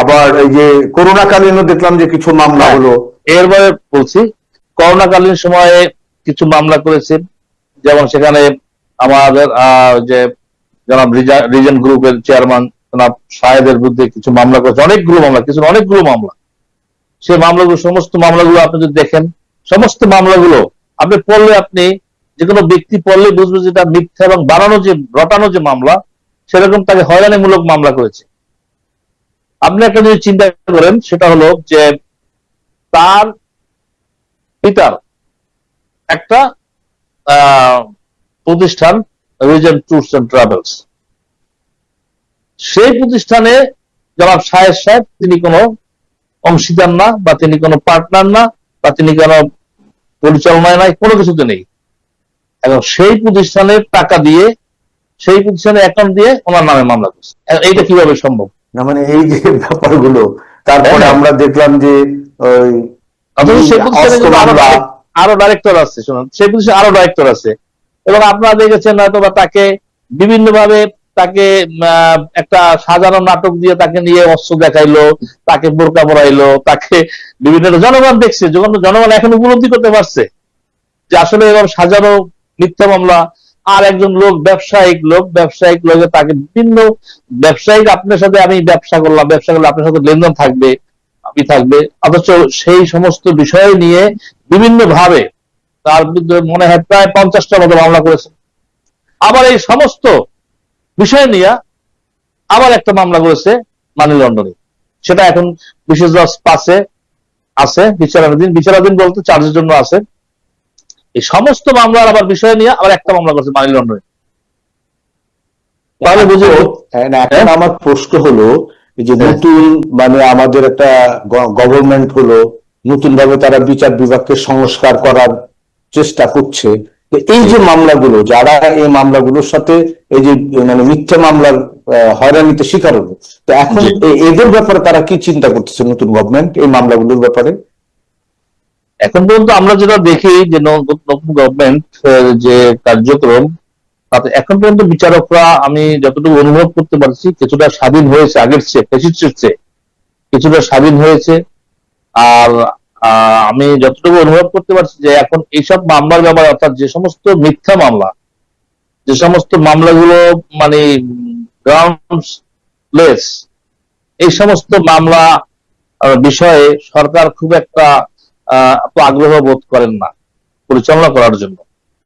আবার এই যে করোনাকালীনও দেখলাম যে কিছু মামলা হলো। এরপরে বলছি, করোনাকালীন সময়ে কিছু মামলা করেছে, যেমন সেখানে আমাদের যে জনাব রিজেন্ট গ্রুপের চেয়ারম্যান জনাব শাহেদের বিরুদ্ধে কিছু মামলা করেছে, অনেকগুলো মামলা। সেই মামলাগুলো, সমস্ত মামলাগুলো আপনি যদি দেখেন, সমস্ত মামলাগুলো আপনি পড়লে, আপনি যে কোনো ব্যক্তি পড়লে বুঝবে যে এটা মিথ্যা এবং রটানো যে মামলা, সেরকম তাকে হয়রানিমূলক মামলা করেছে। আপনি একটা যদি চিন্তা করেন, সেটা হলো যে তার পিতার একটা প্রতিষ্ঠান, রিজেন্ট ট্যুরস এন্ড ট্রাভেলস, সেই প্রতিষ্ঠানে জনাব শাহেদ সাহেব তিনি কোনো অংশীদার না, বা তিনি কোনো পার্টনার না, বা তিনি কোনো পরিচালনায় নাই, কোনো কিছুতে নেই। এবং সেই প্রতিষ্ঠানের টাকা দিয়ে, সেই প্রতিষ্ঠানের অ্যাকাউন্ট দিয়ে ওনার নামে মামলা করছে। এইটা কিভাবে সম্ভব? না মানে এই যে ব্যাপারগুলো, তারপরে আমরা দেখলাম যে ওই অথচ সেই প্রতিষ্ঠানে আরো ডাইরেক্টর আছে, শুনুন, সেই প্রতিষ্ঠানে আরো ডাইরেক্টর আছে, এবং আপনারা দেখেছেন হয়তো বা তাকে বিভিন্ন ভাবে তাকে একটা সাজানো নাটক দিয়ে তাকে নিয়ে অস্ত্র দেখাইলো, তাকে বোরকা পরাইলো, তাকে বিভিন্ন, জনগণ দেখছে, যখন জনগণ এখন উপলব্ধি করতে পারছে যে আসলে এরকম সাজানো মিথ্যা মামলা। আর একজন ব্যবসায়িক লোকে তাকে বিভিন্ন ব্যবসায়িক, আপনার সাথে আমি ব্যবসা করলে আপনার সাথে লেনদেন থাকবে, আমি থাকবে, অথচ সেই সমস্ত বিষয় নিয়ে বিভিন্ন ভাবে তার বিরুদ্ধে মনে হয় প্রায় 50টার মতো মামলা করেছে। আবার এই সমস্ত বিষয় নিয়ে আবার একটা মামলা করেছে মানি লন্ডারিং, সেটা এখন বিশেষ জজ পাশে আছে, বিচারাধীন বলতে চার্জের জন্য আছে। এই সমস্ত মামলার আবার বিষয় নিয়ে আবার একটা মামলা করেছে মানি লন্ডারিং। তাহলে বুঝে, এখন আমার প্রশ্ন হলো, যে নতুন মানে আমাদের একটা গভর্নমেন্ট হলো, নতুন ভাবে তারা বিচার বিভাগকে সংস্কার করার চেষ্টা করছে। এই যে মামলাগুলো, যারা এই মামলাগুলোর সাথে এই যে মানে মিথ্যা মামলার হয়রানিতে শিকার হলো, তো এখন এদের ব্যাপারে তারা কি চিন্তা করতেছে নতুন গভর্নমেন্ট এই মামলাগুলোর ব্যাপারে? এখন পর্যন্ত আমরা যেটা দেখি যে নতুন গভর্নমেন্ট যে কার্যক্রম, তাতে এখন পর্যন্ত বিচারকরা, আমি যতটুকু অনুভব করতে পারছি, কিছুটা স্বাধীন হয়েছে, আগের চেয়ে ফ্যাসিস্টের চেয়ে কিছুটা স্বাধীন হয়েছে। আর আমি যতটুকু অনুভব করতে পারছি যে এখন এইসব মামলার ব্যাপারে, অর্থাৎ যে সমস্ত মিথ্যা মামলা, যে সমস্ত মামলাগুলো মানে গ্রাউন্ডলেস, এই সমস্ত মামলা বিষয়ে সরকার খুব একটা আগ্রহ বোধ করেন না পরিচালনা করার জন্য।